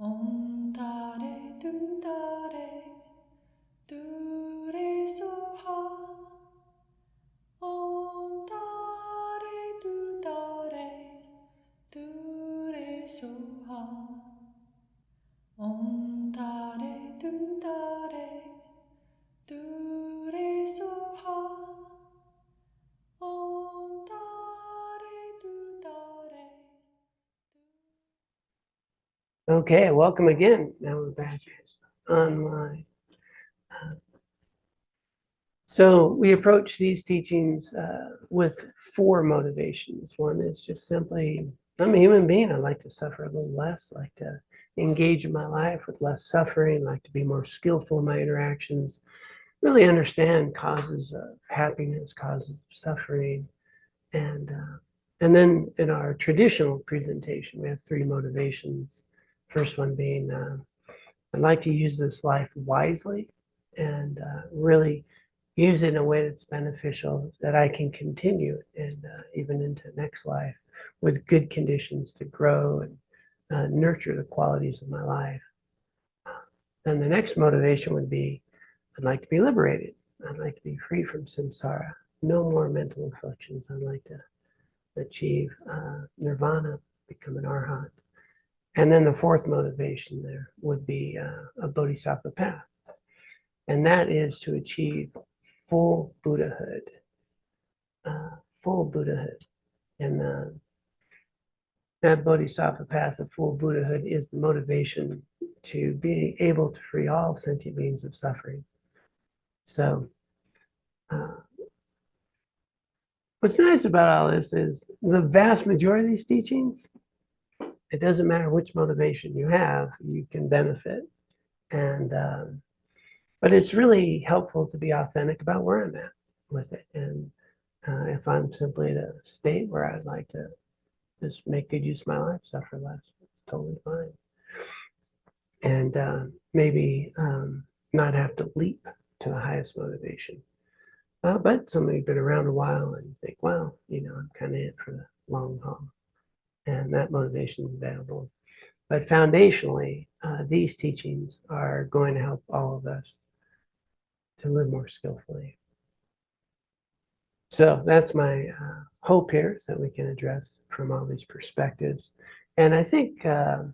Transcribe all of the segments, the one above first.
Om Tare Du Tare Du Re Soha. Om Tare Du Tare Du Re Soha. Om Tare Du Tare Du Re Soha. Om Tare Du Tare. Okay, welcome again. Now we're back online. So we approach these teachings with four motivations. One is just simply, I'm a human being. I'd like to suffer a little less, like to engage in my life with less suffering, like to be more skillful in my interactions, really understand causes of happiness, causes of suffering. And then in our traditional presentation, we have three motivations. First one being, I'd like to use this life wisely and really use it in a way that's beneficial, that I can continue and even into next life with good conditions to grow and nurture the qualities of my life. Then the next motivation would be, I'd like to be liberated. I'd like to be free from samsara. No more mental afflictions. I'd like to achieve nirvana, become an arhat. And then the fourth motivation there would be a bodhisattva path. And that is to achieve full Buddhahood. Full Buddhahood. And that bodhisattva path of full Buddhahood is the motivation to be able to free all sentient beings of suffering. So what's nice about all this is the vast majority of these teachings, it doesn't matter which motivation you have, you can benefit. And but it's really helpful to be authentic about where I'm at with it. And if I'm simply at a state where I'd like to just make good use of my life, suffer less, it's totally fine. And maybe not have to leap to the highest motivation. But somebody's been around a while and you think, well, I'm kind of in it for the long haul. And that motivation is available. But foundationally, these teachings are going to help all of us to live more skillfully. So that's my hope here, is that we can address from all these perspectives. And I think the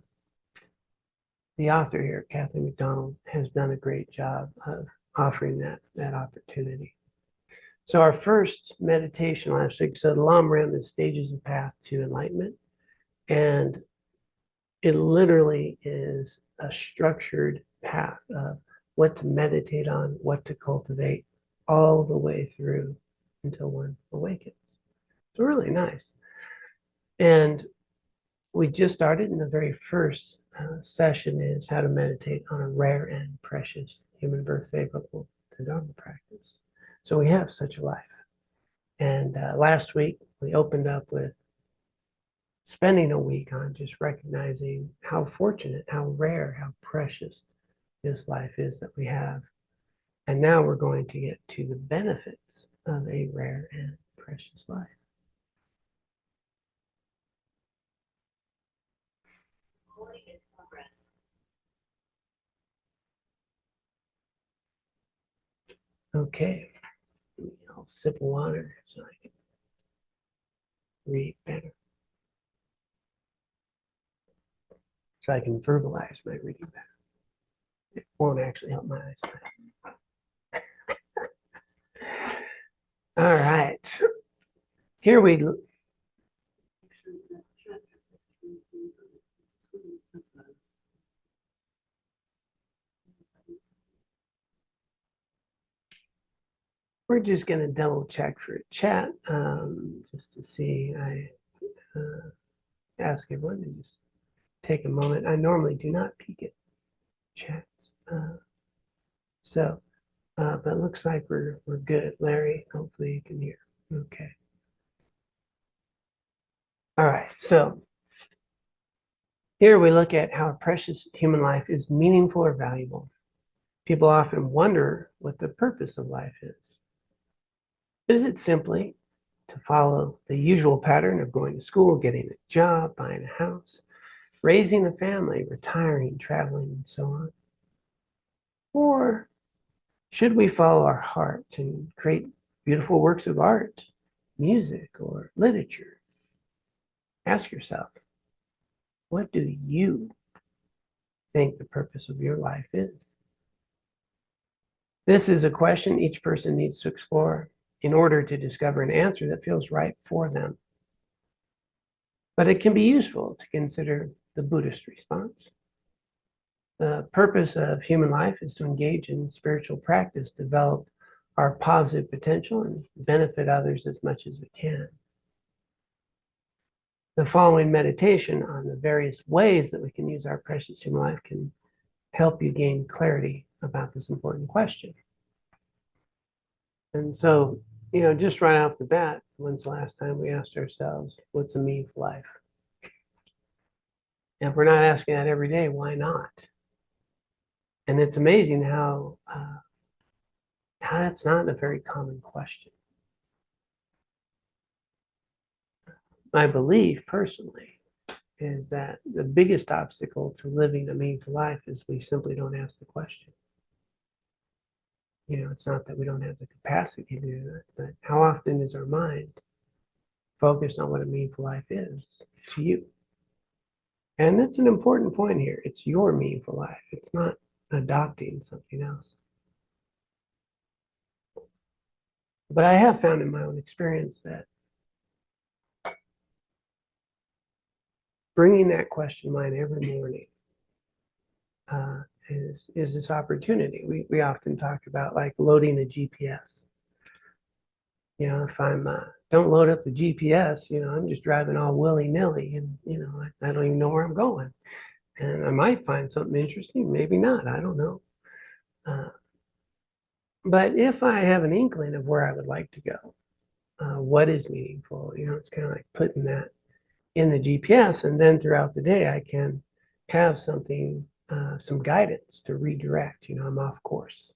author here, Kathleen McDonald, has done a great job of offering that opportunity. So our first meditation last week said Lam ran the stages of path to enlightenment. And it literally is a structured path of what to meditate on, what to cultivate, all the way through until one awakens. It's really nice. And we just started, in the very first session is how to meditate on a rare and precious human birth favorable to Dharma practice. So we have such a life. And last week we opened up with spending a week on just recognizing how fortunate, how rare, how precious this life is that we have. And now we're going to get to the benefits of a rare and precious life. Okay, I'll sip of water so I can read better. So I can verbalize my reading better. It won't actually help my eyesight. All right. Here we we're just going to double check for chat just to see. I ask everyone to just take a moment. I normally do not peek at chats. But it looks like we're good. Larry, hopefully you can hear. Okay. All right, so here we look at how a precious human life is meaningful or valuable. People often wonder what the purpose of life is. Is it simply to follow the usual pattern of going to school, getting a job, buying a house, raising a family, retiring, traveling, and so on? Or should we follow our heart and create beautiful works of art, music, or literature? Ask yourself, what do you think the purpose of your life is? This is a question each person needs to explore in order to discover an answer that feels right for them. But it can be useful to consider the Buddhist response. The purpose of human life is to engage in spiritual practice, develop our positive potential, and benefit others as much as we can. The following meditation on the various ways that we can use our precious human life can help you gain clarity about this important question. And so, just right off the bat, when's the last time we asked ourselves, what's a meaningful life? And if we're not asking that every day, why not? And it's amazing how that's not a very common question. My belief, personally, is that the biggest obstacle to living a meaningful life is we simply don't ask the question. It's not that we don't have the capacity to do that, but how often is our mind focused on what a meaningful life is to you? And that's an important point here. It's your meaningful life. It's not adopting something else. But I have found in my own experience that bringing that question to mind every morning is this opportunity. We often talk about like loading a GPS. If I'm don't load up the GPS, I'm just driving all willy-nilly, and I don't even know where I'm going. And I might find something interesting, maybe not, I don't know. But if I have an inkling of where I would like to go, what is meaningful, it's kind of like putting that in the GPS, and then throughout the day I can have something, some guidance to redirect. I'm off course.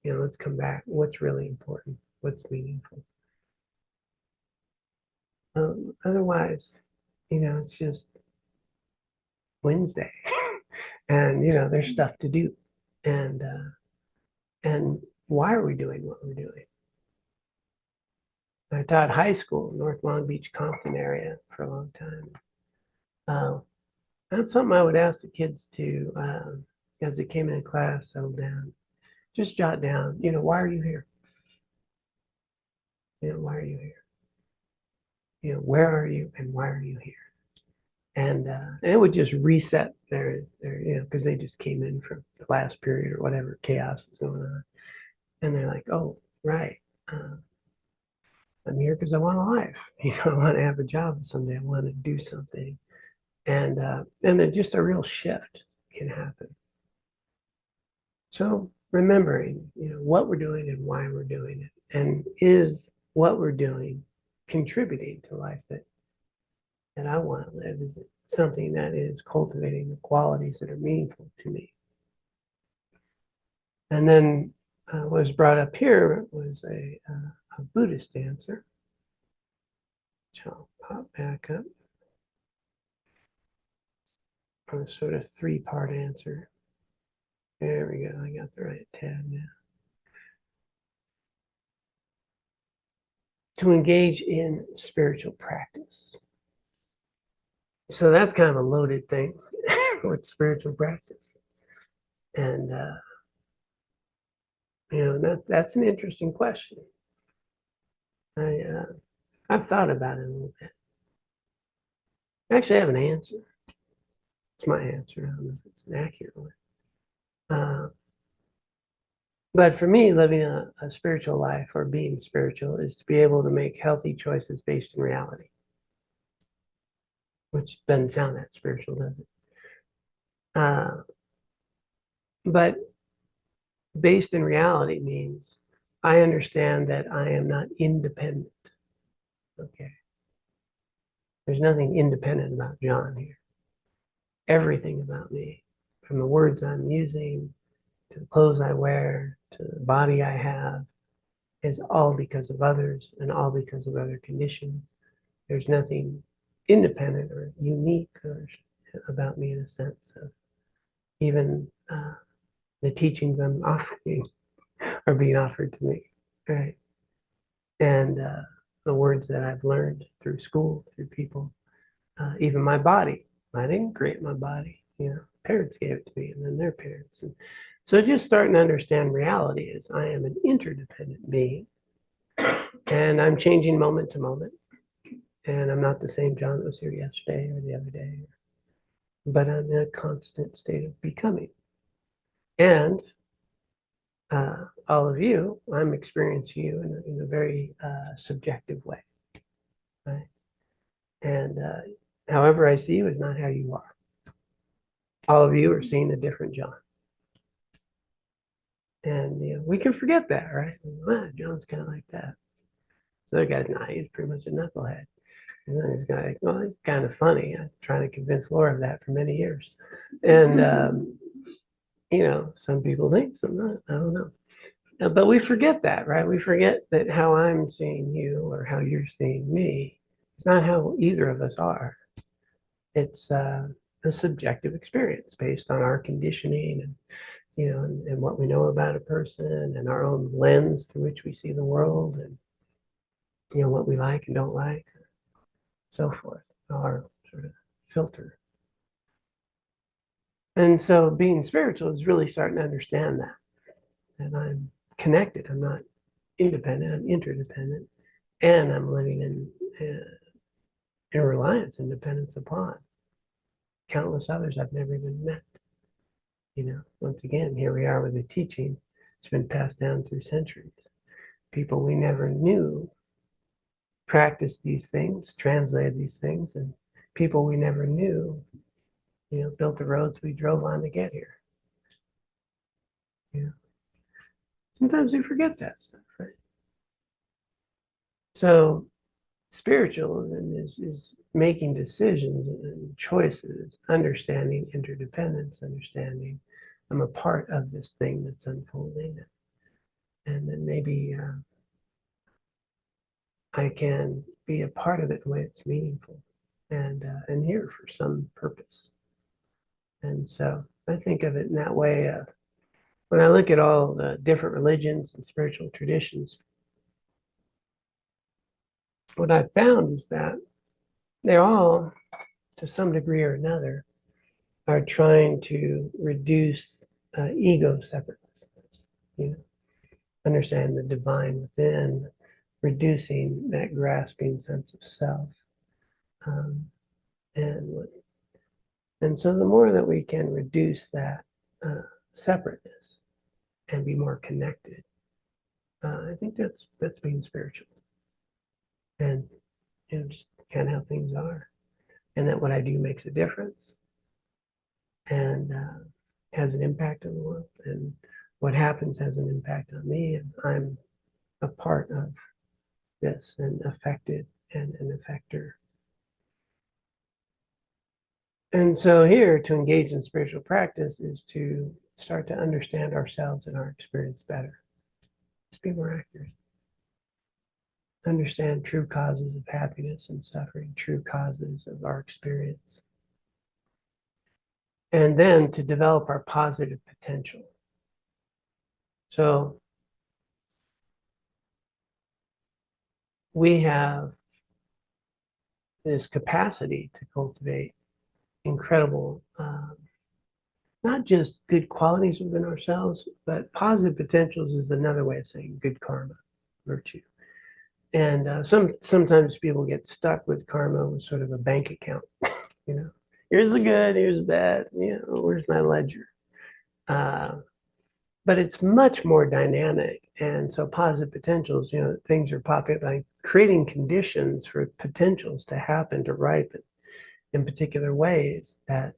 Let's come back. What's really important? What's meaningful? Otherwise, it's just Wednesday, and there's stuff to do, and why are we doing what we're doing? I taught high school, North Long Beach, Compton area for a long time. That's something I would ask the kids to, as they came into class, settle down, just jot down, why are you here? Why are you here? Where are you and why are you here? And it would just reset their because they just came in from the last period or whatever chaos was going on. And they're like, oh, right. I'm here because I want a life. I want to have a job someday. I want to do something. And then just a real shift can happen. So remembering, what we're doing and why we're doing it, and is what we're doing contributing to life that I want to live? Is it something that is cultivating the qualities that are meaningful to me? And then what was brought up here was a Buddhist answer, which I'll pop back up. A sort of three-part answer. There we go. I got the right tab now. To engage in spiritual practice. So that's kind of a loaded thing with spiritual practice. And, that's an interesting question. I've thought about it a little bit. I actually have an answer. It's my answer. I don't know if it's an accurate one. But for me, living a spiritual life or being spiritual is to be able to make healthy choices based in reality. Which doesn't sound that spiritual, does it? But based in reality means I understand that I am not independent. Okay. There's nothing independent about John here. Everything about me, from the words I'm using, to the clothes I wear, to the body I have, is all because of others and all because of other conditions. There's nothing independent or unique or about me in a sense of even the teachings I'm offering are being offered to me, right? And the words that I've learned through school, through people, even my body. I didn't create my body, parents gave it to me and then their parents. And so just starting to understand reality is I am an interdependent being and I'm changing moment to moment. And I'm not the same John that was here yesterday or the other day, but I'm in a constant state of becoming. And all of you, I'm experiencing you in a very subjective way, right? And however I see you is not how you are. All of you are seeing a different John. And we can forget that, right? John's kind of like that. So the guy's not, he's pretty much a knucklehead. He's like, well, he's kind of funny. I'm trying to convince Laura of that for many years. And, some people think, some not, I don't know. But we forget that, right? We forget that how I'm seeing you or how you're seeing me is not how either of us are. It's a subjective experience based on our conditioning and and what we know about a person and our own lens through which we see the world and what we like and don't like, so forth, our sort of filter. And so being spiritual is really starting to understand that. And I'm connected. I'm not independent, I'm interdependent. And I'm living in reliance and dependence upon countless others I've never even met. Once again, here we are with a teaching. It's been passed down through centuries. People we never knew practiced these things, translated these things, and people we never knew, built the roads we drove on to get here. Sometimes we forget that stuff, right? So spiritualism is making decisions and choices, understanding interdependence, understanding I'm a part of this thing that's unfolding. And then maybe I can be a part of it in a way that's meaningful and here for some purpose. And so I think of it in that way. When I look at all the different religions and spiritual traditions, what I've found is that they're all, to some degree or another, are trying to reduce ego separateness, understand the divine within, reducing that grasping sense of self. And so the more that we can reduce that separateness and be more connected, I think that's being spiritual. And just kind of how things are. And that what I do makes a difference and has an impact on the world. And what happens has an impact on me. And I'm a part of this and affected and an effector. And so here to engage in spiritual practice is to start to understand ourselves and our experience better. Just be more accurate. Understand true causes of happiness and suffering, true causes of our experience. And then to develop our positive potential. So we have this capacity to cultivate incredible, not just good qualities within ourselves, but positive potentials is another way of saying good karma, virtue. And sometimes people get stuck with karma with sort of a bank account, here's the good, here's the bad, where's my ledger? But it's much more dynamic. And so positive potentials, things are popping, like creating conditions for potentials to happen, to ripen in particular ways that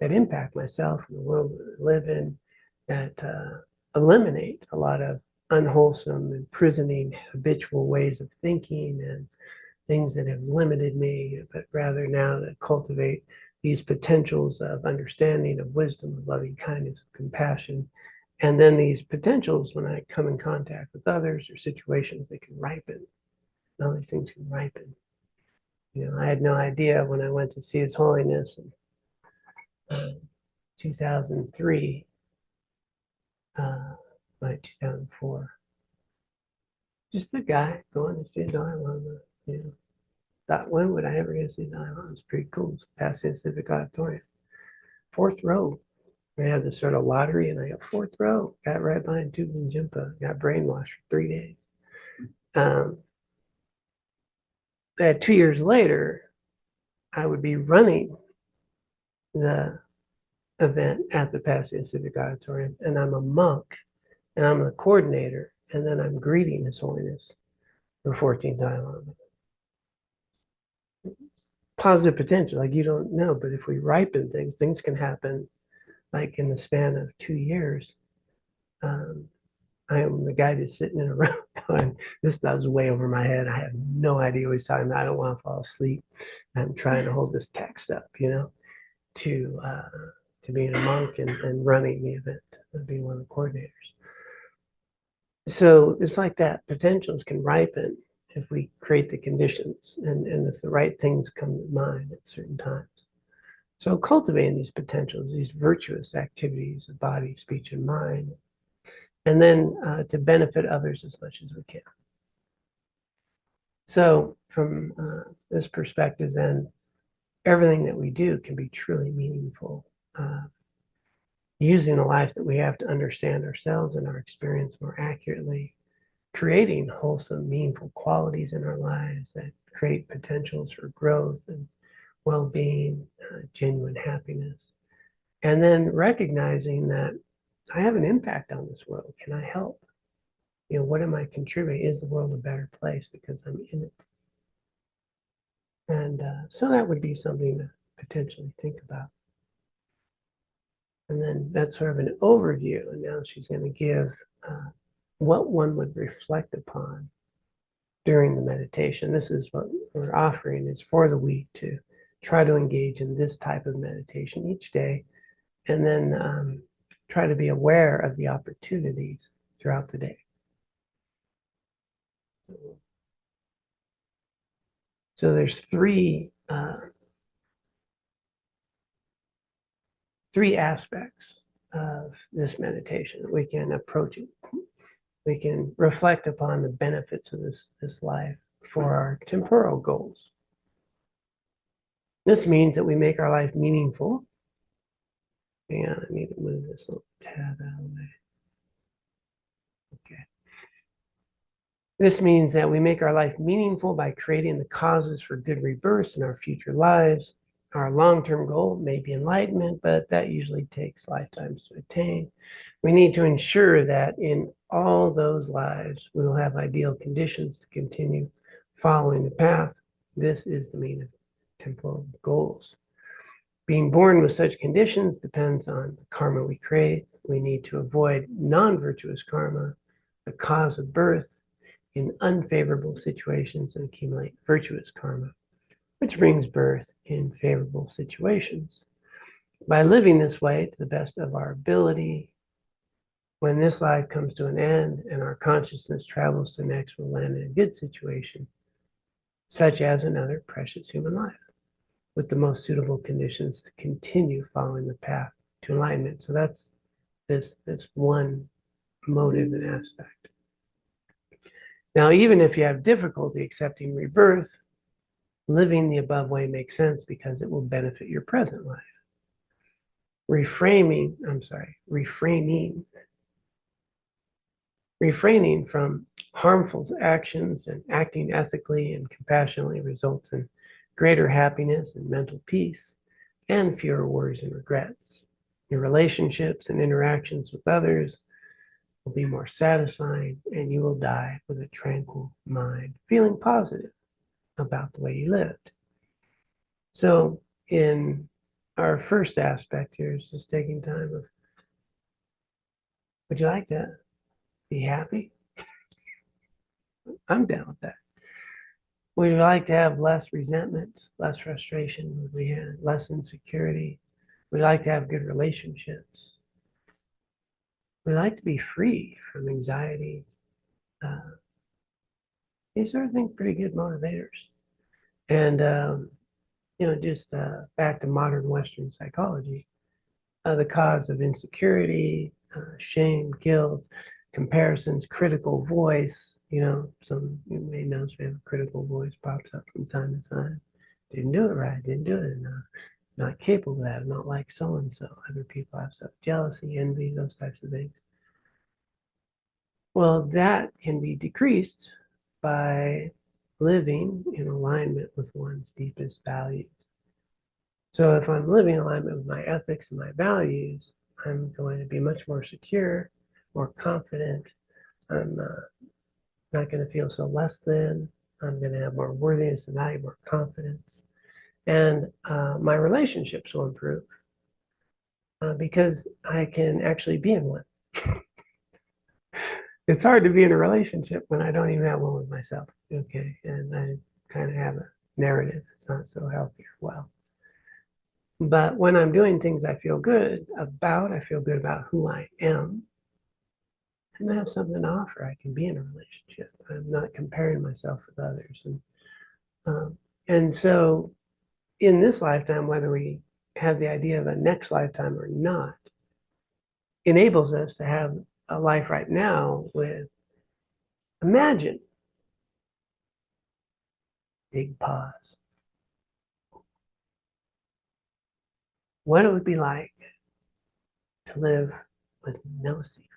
impact myself and the world that I live in, that eliminate a lot of unwholesome, imprisoning, habitual ways of thinking and things that have limited me, but rather now to cultivate these potentials of understanding, of wisdom, of loving kindness, of compassion. And then these potentials, when I come in contact with others or situations, they can ripen. And all these things can ripen. I had no idea when I went to see His Holiness in 2003, like 2004. Just a guy going to see a Dalai Lama. Thought, when would I ever get to see Dalai Lama? It's pretty cool. It's past the Civic Auditorium. Fourth row. We had this sort of lottery, and I got fourth row. Got right behind Tubin Jinpa. Got brainwashed for 3 days. That 2 years later, I would be running the event at the Pasadena Civic Auditorium, and I'm a monk, and I'm the coordinator, and then I'm greeting His Holiness, the 14th Dalai Lama. Positive potential, like you don't know, but if we ripen things can happen like in the span of 2 years. I am the guy just sitting in a room going, this was way over my head. I have no idea what he's talking about. I don't want to fall asleep. I'm trying to hold this text up, to being a monk and running the event and being one of the coordinators. So it's like that. Potentials can ripen if we create the conditions and if the right things come to mind at certain times. So cultivating these potentials, these virtuous activities of body, speech, and mind, and then to benefit others as much as we can. So from this perspective, then, everything that we do can be truly meaningful, using the life that we have to understand ourselves and our experience more accurately, creating wholesome, meaningful qualities in our lives that create potentials for growth and well-being, genuine happiness, and then recognizing that I have an impact on this world. Can I help? What am I contributing? Is the world a better place because I'm in it? And so that would be something to potentially think about. And then that's sort of an overview. And now she's going to give what one would reflect upon during the meditation. This is what we're offering, is for the week to try to engage in this type of meditation each day, and then try to be aware of the opportunities throughout the day. So there's three aspects of this meditation. We can approach it. We can reflect upon the benefits of this life for our temporal goals. This means that we make our life meaningful. Hang on, I need to move this little tab out of the way. Okay. This means that we make our life meaningful by creating the causes for good rebirths in our future lives. Our long-term goal may be enlightenment, but that usually takes lifetimes to attain. We need to ensure that in all those lives, we will have ideal conditions to continue following the path. This is the meaning of temporal goals. Being born with such conditions depends on the karma we create. We need to avoid non-virtuous karma, the cause of birth, in unfavorable situations, and accumulate virtuous karma, which brings birth in favorable situations. By living this way to the best of our ability, when this life comes to an end and our consciousness travels to the next, we'll land in a good situation, such as another precious human life, with the most suitable conditions to continue following the path to enlightenment. So that's this one motive and aspect. Now, even if you have difficulty accepting rebirth, living the above way makes sense because it will benefit your present life. Refraining from harmful actions and acting ethically and compassionately results in greater happiness and mental peace and fewer worries and regrets. Your relationships and interactions with others will be more satisfying, and you will die with a tranquil mind, feeling positive about the way you lived. So in our first aspect here is just taking time of, would you like to be happy? I'm down with that. Would you like to have less resentment, less frustration? Would we have less insecurity? Would you like to have good relationships? Would you like to be free from anxiety? These are, I think, pretty good motivators. And, just back to modern Western psychology, the cause of insecurity, shame, guilt, comparisons, critical voice. You may notice we have a critical voice pops up from time to time. Didn't do it right, didn't do it enough, not capable of that, not like so and so. Other people have stuff, jealousy, envy, those types of things. Well, that can be decreased by living in alignment with one's deepest values. So if I'm living in alignment with my ethics and my values, I'm going to be much more secure, more confident. I'm not going to feel so less than. I'm going to have more worthiness and value, more confidence. And my relationships will improve because I can actually be in one. It's hard to be in a relationship when I don't even have one with myself. Okay. And I kind of have a narrative that's not so healthy or well. But when I'm doing things I feel good about, I feel good about who I am, and I have something to offer. I can be in a relationship. I'm not comparing myself with others. And so in this lifetime, whether we have the idea of a next lifetime or not, enables us to have a life right now with, imagine, big pause, what it would be like to live with no secrets.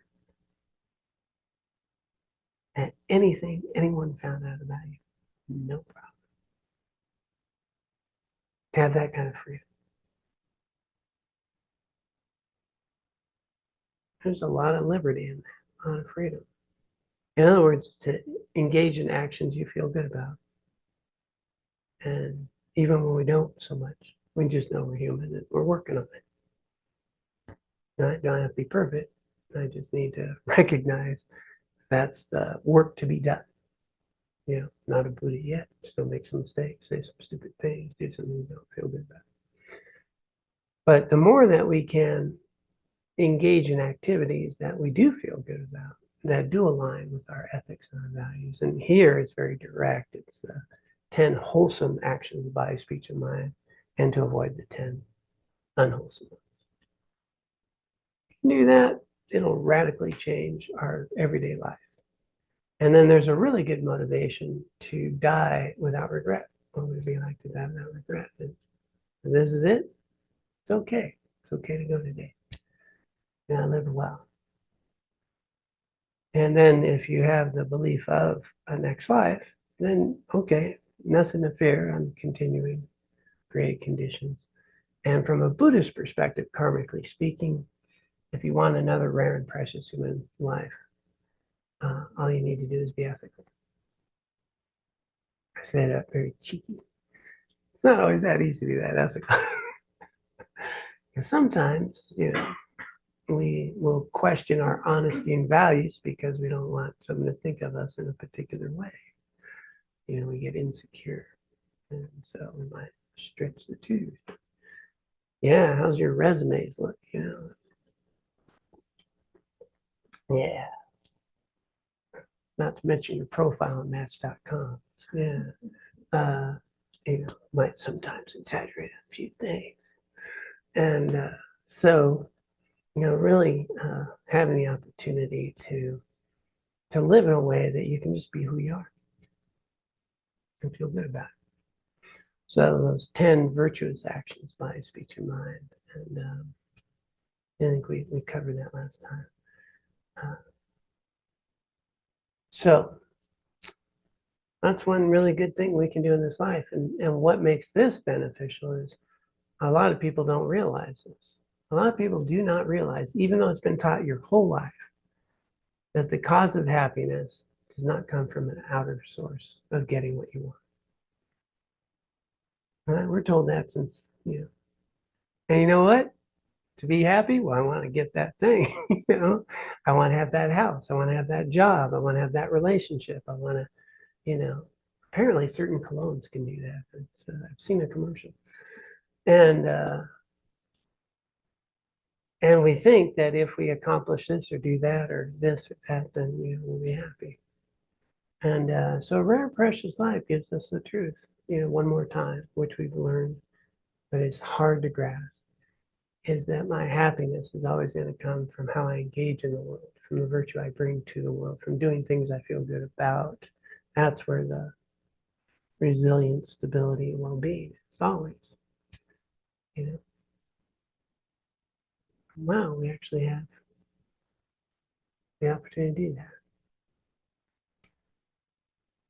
And anything anyone found out about you, no problem. To have that kind of freedom. There's a lot of liberty in that, a lot of freedom. In other words, to engage in actions you feel good about. And even when we don't so much, we just know we're human and we're working on it. I don't have to be perfect. I just need to recognize that's the work to be done. Not a Buddha yet. Still make some mistakes, say some stupid things, do something you don't feel good about. But the more that we can engage in activities that we do feel good about, that do align with our ethics and our values. And here it's very direct. It's the 10 wholesome actions of body, speech, and mind, and to avoid the 10 unwholesome ones. If you do that, it'll radically change our everyday life. And then there's a really good motivation to die without regret. What would it be like to die without regret? And this is it. It's okay. It's okay to go today. And I lived well. And then if you have the belief of a next life, then okay, nothing to fear. I'm continuing create conditions. And from a Buddhist perspective, karmically speaking, if you want another rare and precious human life, all you need to do is be ethical. I say that very cheeky. It's not always that easy to be that ethical. Because sometimes, we will question our honesty and values because we don't want someone to think of us in a particular way. We get insecure. And so we might stretch the tooth. Yeah, how's your resumes look? Yeah. Not to mention your profile on Match.com. Yeah. Might sometimes exaggerate a few things. And so, really having the opportunity to live in a way that you can just be who you are and feel good about it. So those 10 virtuous actions, body, speech, and mind. And I think we covered that last time. So that's one really good thing we can do in this life. And what makes this beneficial is a lot of people don't realize this. A lot of people do not realize, even though it's been taught your whole life, that the cause of happiness does not come from an outer source of getting what you want. Right? We're told that since, and you know what? To be happy, well, I want to get that thing. I want to have that house. I want to have that job. I want to have that relationship. I want to, apparently certain colognes can do that. I've seen a commercial. And we think that if we accomplish this or do that or this or that, then we'll be happy. And so rare precious life gives us the truth. one more time, which we've learned, but it's hard to grasp, is that my happiness is always going to come from how I engage in the world, from the virtue I bring to the world, from doing things I feel good about. That's where the resilience, stability, and well-being is always. Wow, we actually have the opportunity to do that.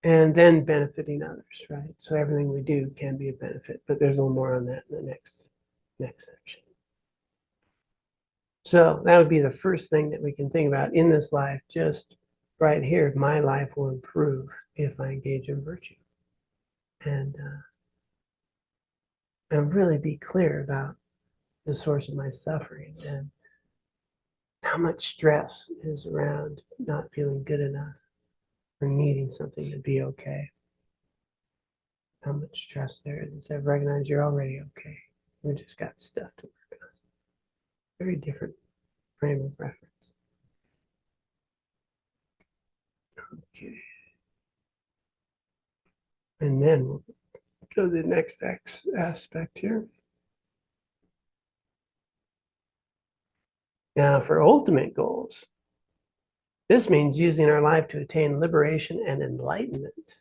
And then benefiting others, right? So everything we do can be a benefit, but there's a little more on that in the next section. So that would be the first thing that we can think about in this life, just right here. My life will improve if I engage in virtue. And really be clear about the source of my suffering and how much stress is around not feeling good enough or needing something to be okay. How much stress there is instead of recognize you're already okay. We just got stuff to work on. Very different frame of reference. Okay. And then we'll go to the next aspect here. Now, for ultimate goals, this means using our life to attain liberation and enlightenment,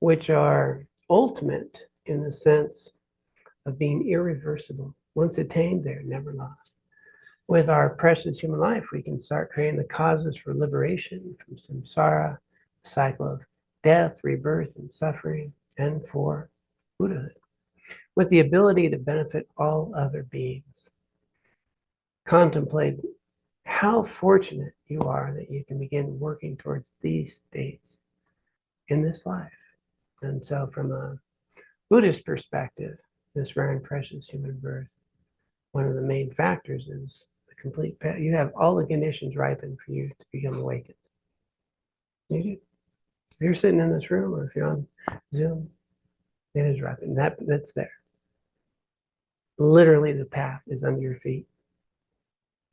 which are ultimate in the sense of being irreversible. Once attained, they're never lost. With our precious human life, we can start creating the causes for liberation from samsara, the cycle of death, rebirth, and suffering, and for Buddhahood, with the ability to benefit all other beings. Contemplate how fortunate you are that you can begin working towards these states in this life. And so from a Buddhist perspective, this rare and precious human birth, one of the main factors is the complete path. You have all the conditions ripened for you to become awakened. You do. If you're sitting in this room or if you're on Zoom, it is ripened. That's there. Literally, the path is under your feet,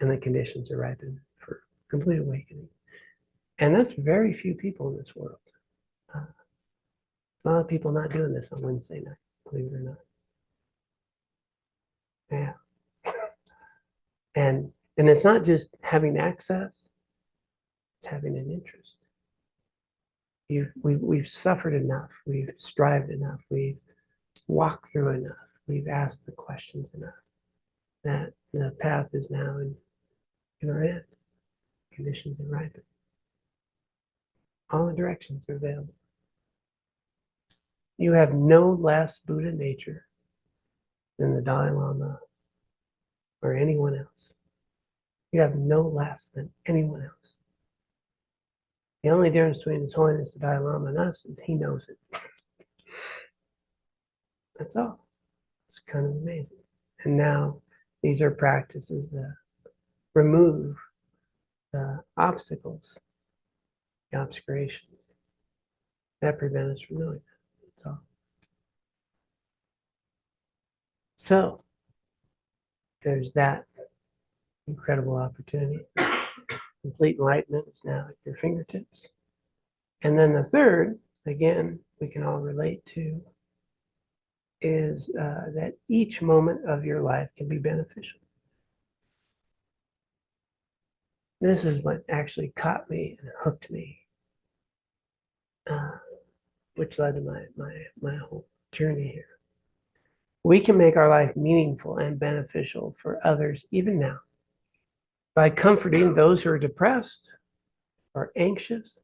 and the conditions are ripened for complete awakening. And that's very few people in this world. A lot of people not doing this on Wednesday night, believe it or not. Yeah. And it's not just having access, it's having an interest. We've suffered enough, we've strived enough, we've walked through enough, we've asked the questions enough, that the path is now in our hand. Conditions are ripened. All the directions are available. You have no less Buddha nature than the Dalai Lama or anyone else. You have no less than anyone else. The only difference between His Holiness the Dalai Lama and us is he knows it. That's all. It's kind of amazing. And now these are practices that remove the obstacles, the obscurations that prevent us from knowing that. That's all. So there's that incredible opportunity. Complete enlightenment is now at your fingertips. And then the third, again, we can all relate to, is that each moment of your life can be beneficial. This is what actually caught me and hooked me, which led to my whole journey here. We can make our life meaningful and beneficial for others even now by comforting those who are depressed or anxious,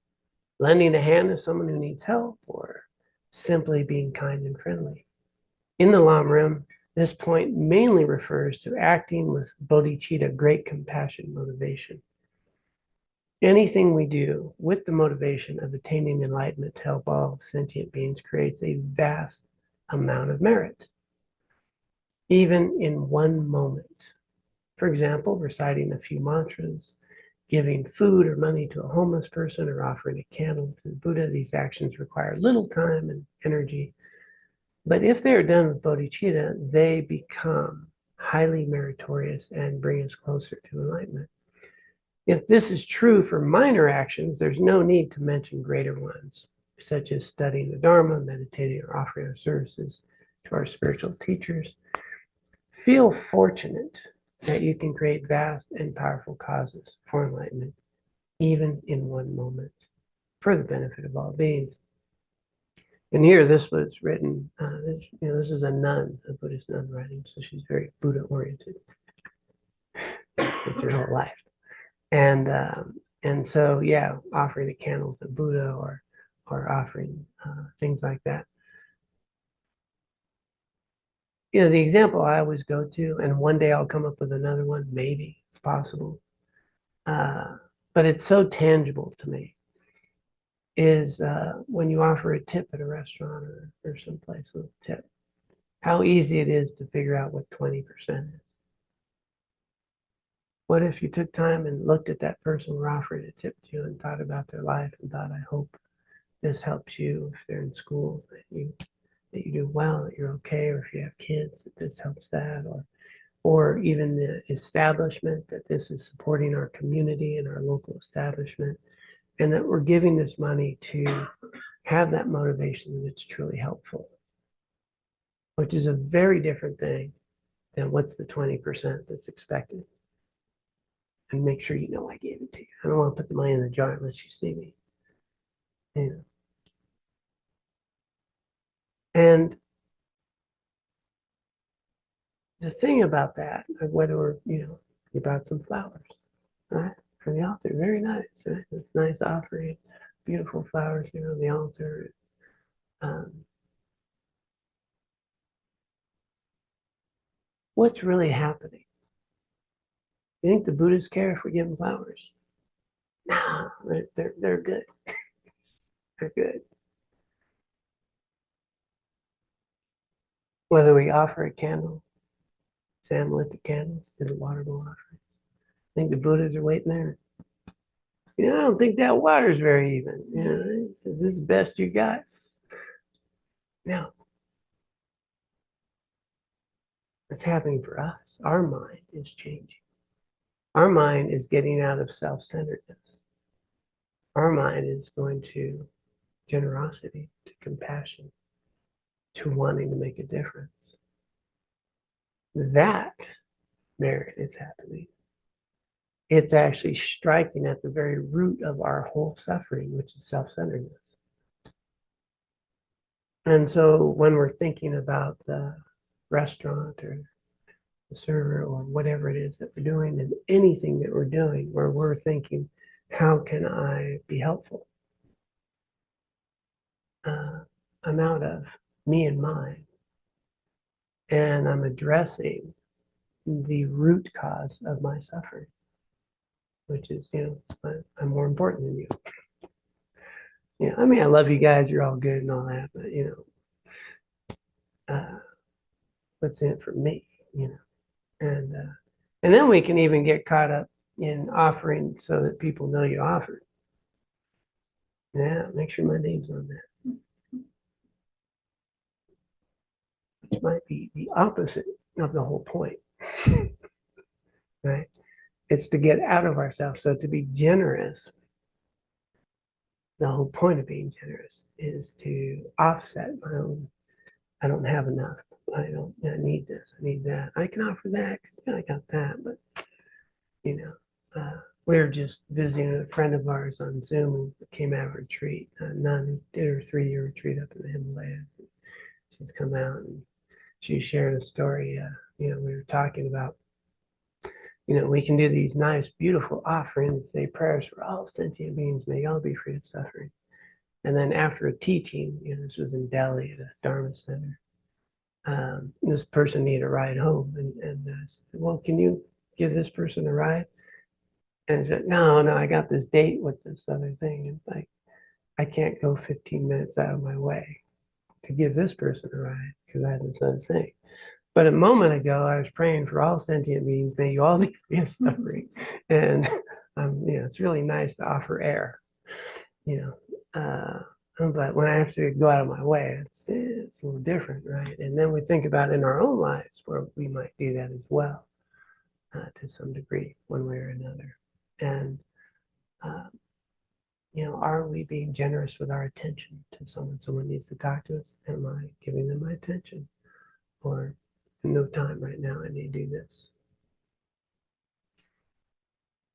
lending a hand to someone who needs help, or simply being kind and friendly. In the Lamrim, this point mainly refers to acting with bodhicitta, great compassion motivation. Anything we do with the motivation of attaining enlightenment to help all sentient beings creates a vast amount of merit, even in one moment. For example, reciting a few mantras, giving food or money to a homeless person, or offering a candle to the Buddha. These actions require little time and energy, but if they are done with bodhicitta, they become highly meritorious and bring us closer to enlightenment. If this is true for minor actions, there's no need to mention greater ones. such as studying the Dharma, meditating, or offering our services to our spiritual teachers, feel fortunate that you can create vast and powerful causes for enlightenment, even in one moment, for the benefit of all beings. And here, this was written, this is a nun, a Buddhist nun writing, so she's very Buddha-oriented. It's her whole life. And so, yeah, offering a candle to Buddha or offering things like that. The example I always go to, and one day I'll come up with another one, maybe it's possible, but it's so tangible to me, is when you offer a tip at a restaurant or someplace, a tip, how easy it is to figure out what 20% is. What if you took time and looked at that person we're offering a tip to and thought about their life and thought, I hope this helps you if they're in school, that you do well, that you're okay, or if you have kids, that this helps that, or even the establishment, that this is supporting our community and our local establishment, and that we're giving this money to have that motivation that it's truly helpful, which is a very different thing than what's the 20% that's expected. And make sure you know I gave it to you. I don't want to put the money in the jar unless you see me. And the thing about that, whether we're, you brought some flowers, right, for the altar, very nice, right? It's nice offering, beautiful flowers here on the altar. What's really happening? You think the Buddhists care if we give them flowers? No, they're good. They're good. Whether we offer a candle, Sam lit the candles, did the water bowl offerings. I think the Buddhas are waiting there. I don't think that water's very even. Is this the best you got? No. It's happening for us. Our mind is changing. Our mind is getting out of self-centeredness. Our mind is going to generosity, to compassion, to wanting to make a difference. That merit is happening. It's actually striking at the very root of our whole suffering, which is self-centeredness. And so when we're thinking about the restaurant or the server or whatever it is that we're doing, and anything that we're doing where we're thinking, how can I be helpful? I'm out of me and mine, and I'm addressing the root cause of my suffering, which is, I'm more important than you. I love you guys, you're all good and all that, but what's in it for me, and then we can even get caught up in offering so that people know you offered. Yeah, make sure my name's on that. Which might be the opposite of the whole point, right? It's to get out of ourselves. So to be generous, the whole point of being generous is to offset my own, I don't have enough. I need this, I need that. I can offer that, I got that, but we were just visiting a friend of ours on Zoom who came out of a retreat, a nun who did her 3-year retreat up in the Himalayas. She's come out and she shared a story. We were talking about, we can do these nice, beautiful offerings, say prayers for all sentient beings, may all be free of suffering. And then after a teaching, this was in Delhi at a Dharma center, this person needed a ride home, and said, well, can you give this person a ride? And he said, no, I got this date with this other thing, and like, I can't go 15 minutes out of my way to give this person a ride because I had this other thing. But a moment ago, I was praying for all sentient beings, may you all be free of suffering. And it's really nice to offer air, but when I have to go out of my way, it's a little different, right? And then we think about in our own lives where we might do that as well, to some degree, one way or another. And are we being generous with our attention to someone? Someone needs to talk to us. Am I giving them my attention? Or no time right now, I need to do this.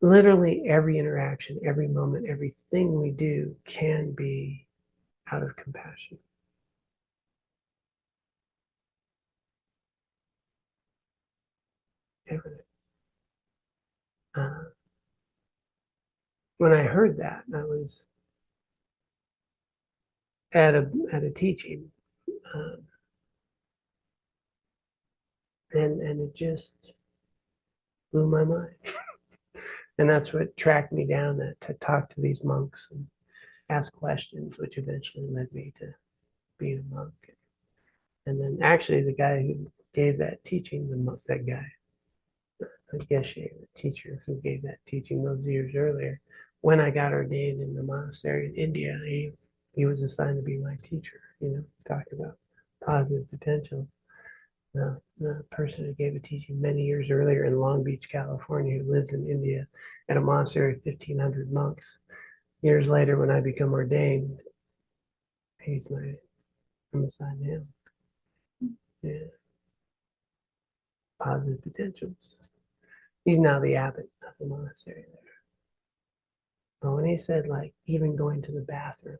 Literally every interaction, every moment, everything we do can be out of compassion. Everything. When I heard that, I was at a teaching, um, and it just blew my mind. And that's what tracked me down to talk to these monks and ask questions, which eventually led me to being a monk. And then actually the guy who gave that teaching, that guy, the geshe, the teacher who gave that teaching those years earlier, when I got ordained in the monastery in India, he was assigned to be my teacher, talk about positive potentials. The person who gave a teaching many years earlier in Long Beach, California, who lives in India at a monastery of 1,500 monks. Years later, when I become ordained, I'm assigned to him. Yeah, positive potentials. He's now the abbot of the monastery there. But when he said, like, even going to the bathroom,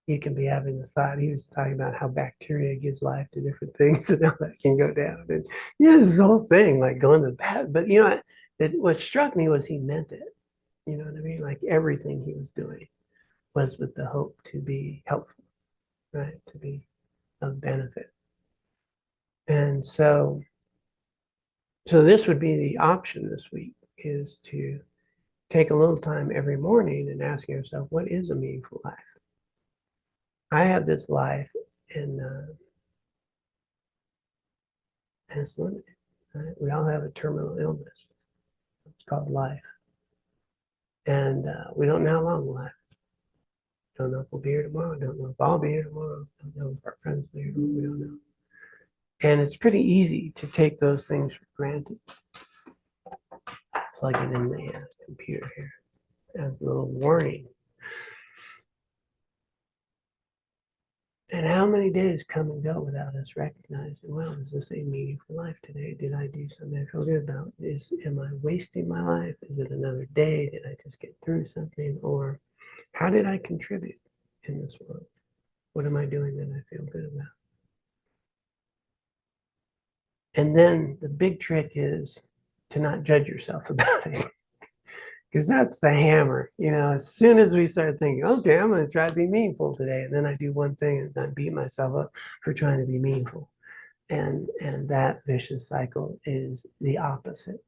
you can be having the thought. He was talking about how bacteria gives life to different things and how that can go down. And this whole thing, like going to the bathroom. But what struck me was he meant it. You know what I mean? Like everything he was doing was with the hope to be helpful, right? To be of benefit. And so this would be the option this week, is to take a little time every morning and ask yourself, what is a meaningful life? I have this life, and it's limited. Right? We all have a terminal illness. It's called life. And we don't know how long we'll have. Don't know if we'll be here tomorrow. Don't know if I'll be here tomorrow. Don't know if our friends will be here tomorrow. We don't know. And it's pretty easy to take those things for granted. Plug it in the computer here as a little warning. And how many days come and go without us recognizing, well, is this a meaningful life today? Did I do something I feel good about? Am I wasting my life? Is it another day? Did I just get through something? Or how did I contribute in this world? What am I doing that I feel good about? And then the big trick is to not judge yourself about it. Because that's the hammer. As soon as we start thinking, okay, I'm going to try to be meaningful today, and then I do one thing and I beat myself up for trying to be meaningful. And that vicious cycle is the opposite.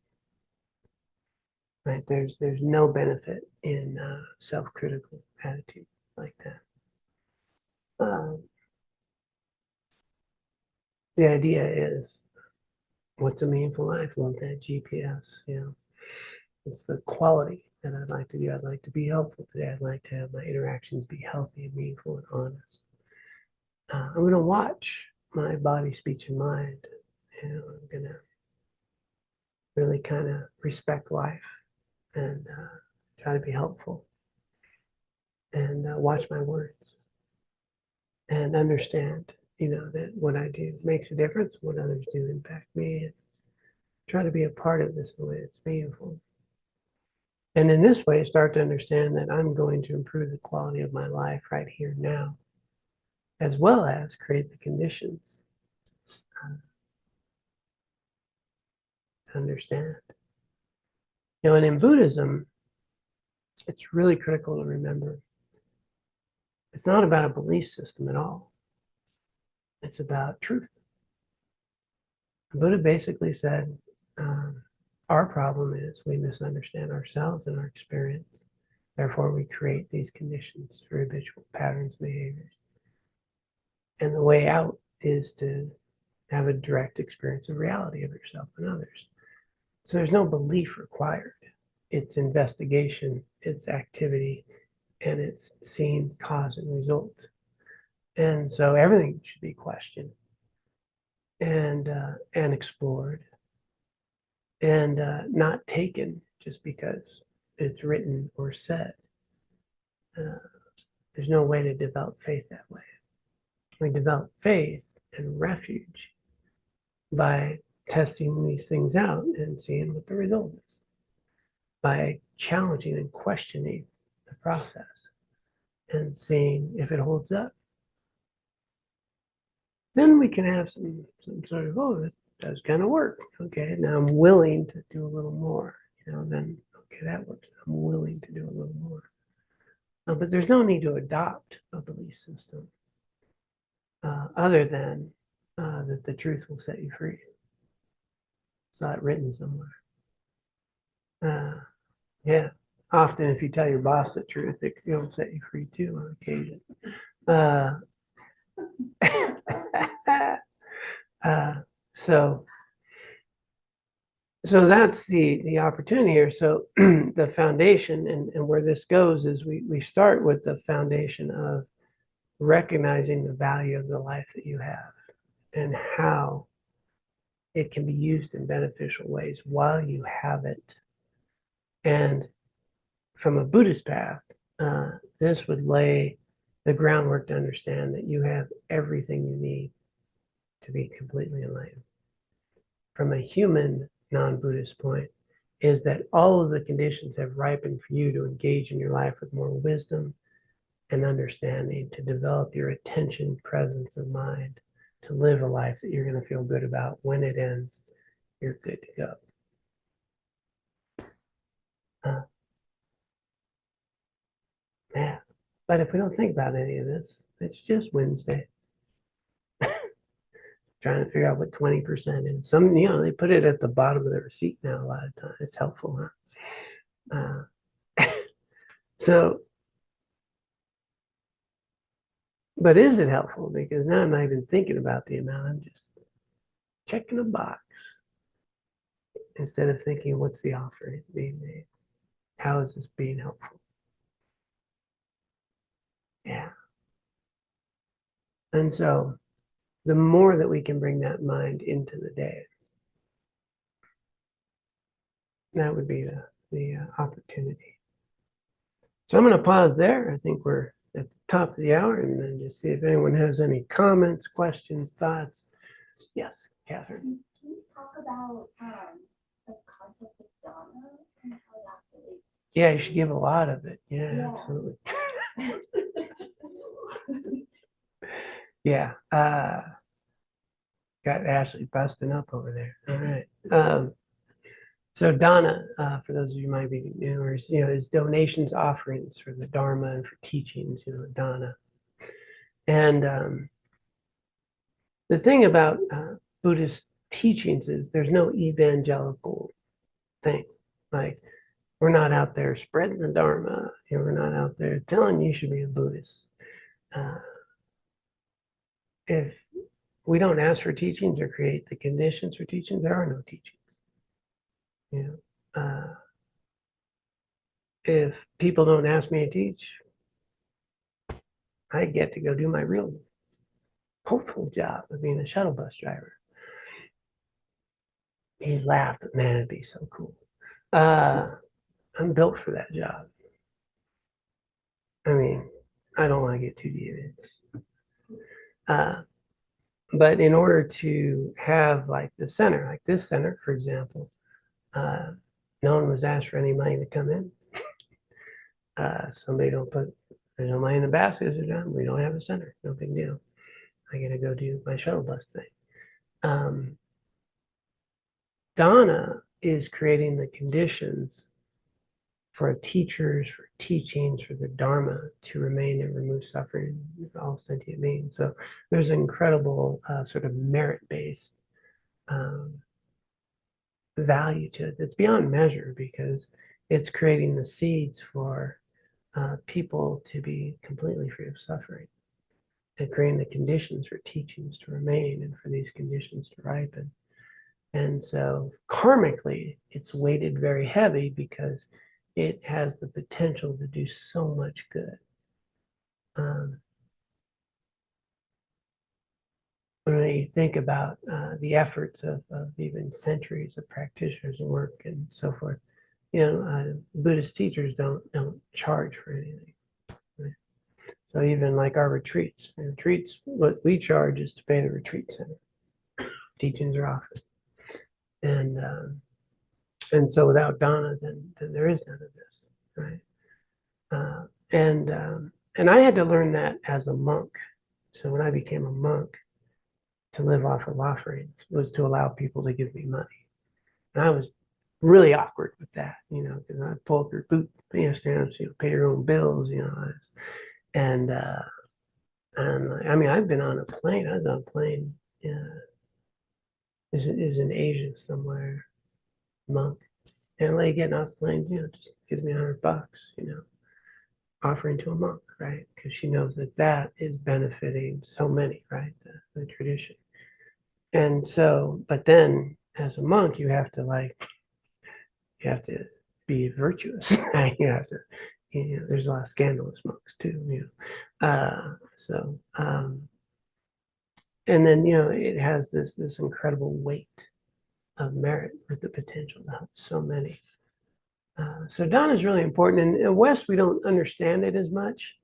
Right? There's no benefit in self-critical attitude like that. The idea is, what's a meaningful life? Love that GPS. It's the quality that I'd like to do. I'd like to be helpful today. I'd like to have my interactions be healthy and meaningful and honest. I'm going to watch my body, speech, and mind. I'm going to really kind of respect life and try to be helpful and watch my words and understand, that what I do makes a difference. What others do impact me, and try to be a part of this in a way that's meaningful. And in this way, start to understand that I'm going to improve the quality of my life right here now, as well as create the conditions to understand. And in Buddhism, it's really critical to remember, it's not about a belief system at all. It's about truth. The Buddha basically said, our problem is we misunderstand ourselves and our experience. Therefore, we create these conditions for habitual patterns, behaviors. And the way out is to have a direct experience of reality of yourself and others. So there's no belief required. It's investigation, it's activity, and it's seeing cause and result. And so everything should be questioned and explored, and not taken just because it's written or said. there's no way to develop faith that way. We develop faith and refuge by testing these things out and seeing what the result is, by challenging and questioning the process and seeing if it holds up. Then we can have some sort of, oh, this does kind of work. Okay, now I'm willing to do a little more. Then, okay, that works. I'm willing to do a little more. But there's no need to adopt a belief system other than that the truth will set you free. Saw it written somewhere. Yeah. Often, if you tell your boss the truth, it'll set you free too on occasion. So that's the opportunity here. So the foundation and where this goes is we start with the foundation of recognizing the value of the life that you have and how it can be used in beneficial ways while you have it. And from a Buddhist path, this would lay the groundwork to understand that you have everything you need to be completely enlightened. From a human non-Buddhist point, is that all of the conditions have ripened for you to engage in your life with more wisdom and understanding, to develop your attention, presence of mind, to live a life that you're going to feel good about. When it ends, you're good to go. Yeah. But if we don't think about any of this, it's just Wednesday. Trying to figure out what 20% is. Some, they put it at the bottom of the receipt now a lot of times. It's helpful, huh? So, but is it helpful? Because now I'm not even thinking about the amount. I'm just checking a box instead of thinking, what's the offering being made? How is this being helpful? Yeah. And so the more that we can bring that mind into the day, that would be the opportunity. So I'm going to pause there. I think we're at the top of the hour, and then just see if anyone has any comments, questions, thoughts. Yes, Catherine. Can you talk about the concept of dharma and how that relates? Yeah, you should give a lot of it. Yeah. Absolutely. Yeah. Got Ashley busting up over there. All right. So Dana, for those of you who might be new, is donations, offerings for the Dharma and for teachings, Dana. And the thing about Buddhist teachings is there's no evangelical thing. Like, we're not out there spreading the Dharma. We're not out there telling you should be a Buddhist. If we don't ask for teachings or create the conditions for teachings, there are no teachings. If people don't ask me to teach, I get to go do my real hopeful job of being a shuttle bus driver. He laughed, man, it'd be so cool. I'm built for that job. I mean, I don't want to get too deep in. But in order to have like the center, like this center, for example, no one was asked for any money to come in. Somebody don't put, there's no money in the baskets, we don't have a center, no big deal. I gotta go do my shuttle bus thing. Dana is creating the conditions for teachers, for teachings, for the Dharma to remain and remove suffering, all sentient beings. So there's an incredible sort of merit-based value to it that's beyond measure, because it's creating the seeds for people to be completely free of suffering, and creating the conditions for teachings to remain and for these conditions to ripen. And so karmically, it's weighted very heavy because it has the potential to do so much good. When you think about the efforts of even centuries of practitioners and work and so forth, Buddhist teachers don't charge for anything. So even like our retreats, what we charge is to pay the retreat center. Teachings are offered, and so without Donna, then there is none of this, right? Uh, and I had to learn that as a monk. So when I became a monk, to live off of offerings was to allow people to give me money, and I was really awkward with that, because I pull up your boot, pay your own bills, and I mean, I've been on a plane. I was on a plane. Is in Asia somewhere, monk, and a lady getting off the plane, just gives me $100, offering to a monk, right? Because she knows that is benefiting so many, right? The tradition. And so, but then as a monk, you have to be virtuous. Right? You have to, there's a lot of scandalous monks too, and then, it has this incredible weight of merit with the potential to help so many. So Dana is really important. In the West, we don't understand it as much.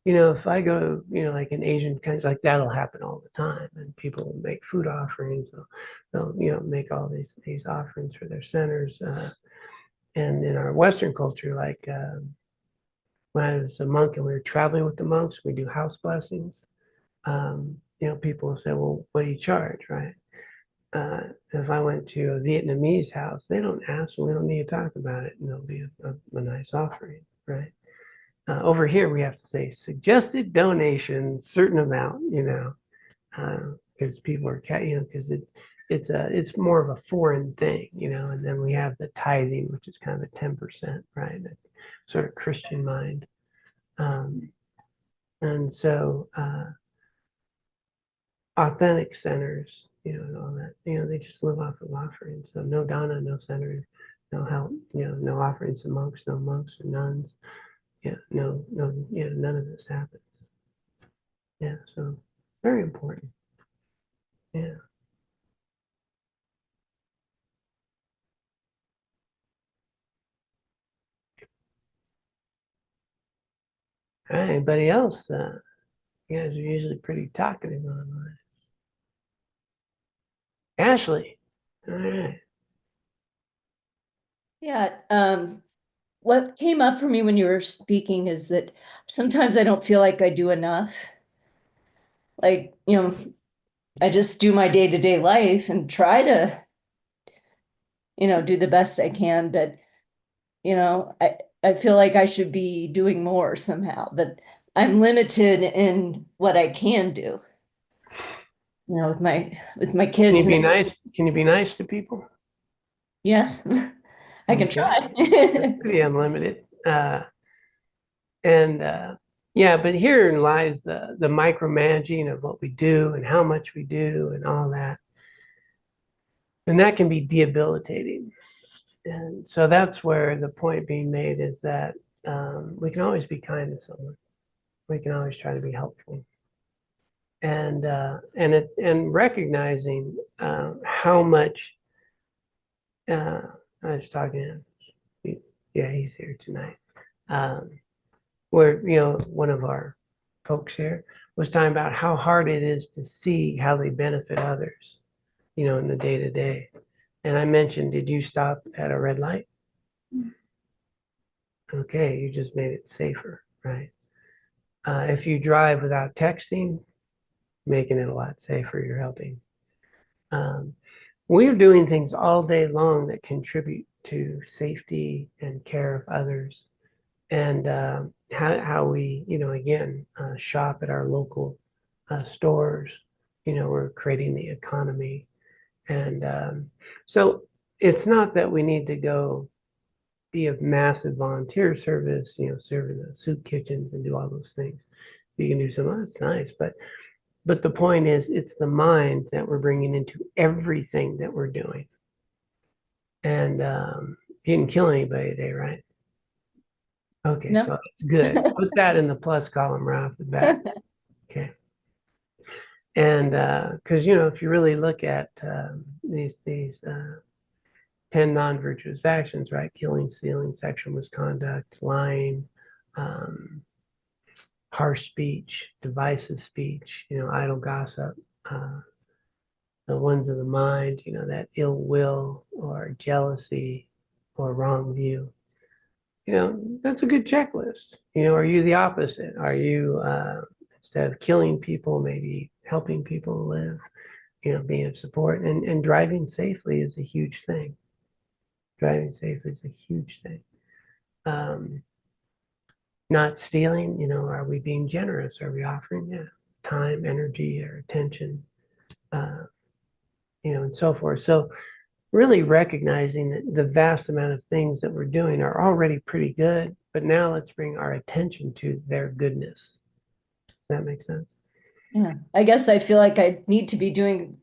If I go, like in Asian countries, like that'll happen all the time, and people will make food offerings. They'll make all these offerings for their centers. And in our Western culture, like when I was a monk and we were traveling with the monks, we do house blessings. People will say, "Well, what do you charge?" Right? If I went to a Vietnamese house, they don't ask, we don't need to talk about it, and there'll be a nice offering, right? Over here, we have to say suggested donation, certain amount, because people are, because it's more of a foreign thing, and then we have the tithing, which is kind of a 10%, right? That sort of Christian mind. And so authentic centers, and all that, they just live off of offerings. So no Dana, no center, no help, no offerings to monks, no monks or nuns. Yeah, no, none of this happens. Yeah, so very important. Yeah. All right, anybody else? You guys are usually pretty talkative online. Ashley, all right. Yeah, what came up for me when you were speaking is that sometimes I don't feel like I do enough. Like, I just do my day-to-day life and try to, do the best I can, but, I feel like I should be doing more somehow, that I'm limited in what I can do, with my Can kids. you be nice? Can you be nice to people? Yes, I can Okay. try. That's pretty unlimited. Yeah, but herein lies the micromanaging of what we do and how much we do and all that. And that can be debilitating. And so that's where the point being made is that we can always be kind to someone. We can always try to be helpful. And recognizing how much I was talking to him. Yeah, he's here tonight. Where one of our folks here was talking about how hard it is to see how they benefit others, in the day to day. And I mentioned, did you stop at a red light? Okay, you just made it safer, right? If you drive without texting, making it a lot safer, you're helping. We're doing things all day long that contribute to safety and care of others. And how we, again, shop at our local stores, we're creating the economy. And so it's not that we need to go be a massive volunteer service, serve in the soup kitchens and do all those things. You can do some, that's nice. But the point is, it's the mind that we're bringing into everything that we're doing. And you didn't kill anybody today, right? Okay, No. so that's good. Put that in the plus column right off the bat. Okay. And because, if you really look at these 10 non-virtuous actions, right? Killing, stealing, sexual misconduct, lying, harsh speech, divisive speech, idle gossip, the ones of the mind, that ill will or jealousy or wrong view. That's a good checklist. Are you the opposite? Are you, instead of killing people, maybe helping people live, being of support, and driving safely is a huge thing. Driving safely is a huge thing. Not stealing, are we being generous? Are we offering time, energy, or attention, and so forth. So really recognizing that the vast amount of things that we're doing are already pretty good, but now let's bring our attention to their goodness. Does that make sense? Yeah, I guess I feel like I need to be doing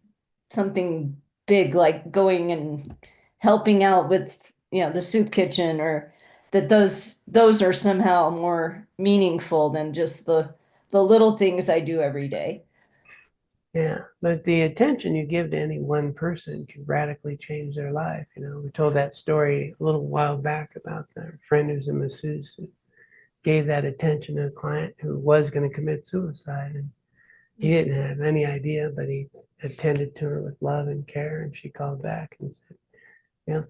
something big, like going and helping out with, the soup kitchen, or that those are somehow more meaningful than just the little things I do every day. Yeah, but the attention you give to any one person can radically change their life. We told that story a little while back about the friend who's a masseuse who gave that attention to a client who was going to commit suicide. And he didn't have any idea, but he attended to her with love and care. And she called back and said,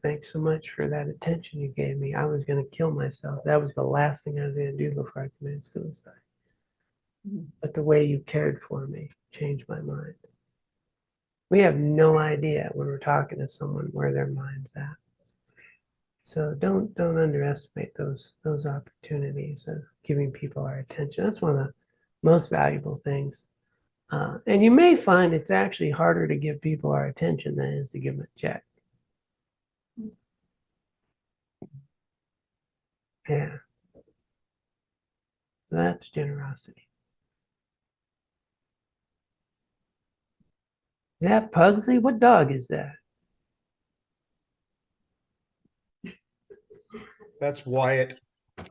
thanks so much for that attention you gave me. I was going to kill myself. That was the last thing I was going to do before I committed suicide. But the way you cared for me changed my mind. We have no idea when we're talking to someone where their mind's at. So don't underestimate those opportunities of giving people our attention. That's one of the most valuable things. And you may find it's actually harder to give people our attention than it is to give them a check. Yeah. That's generosity. Is that Pugsley? What dog is that? That's Wyatt.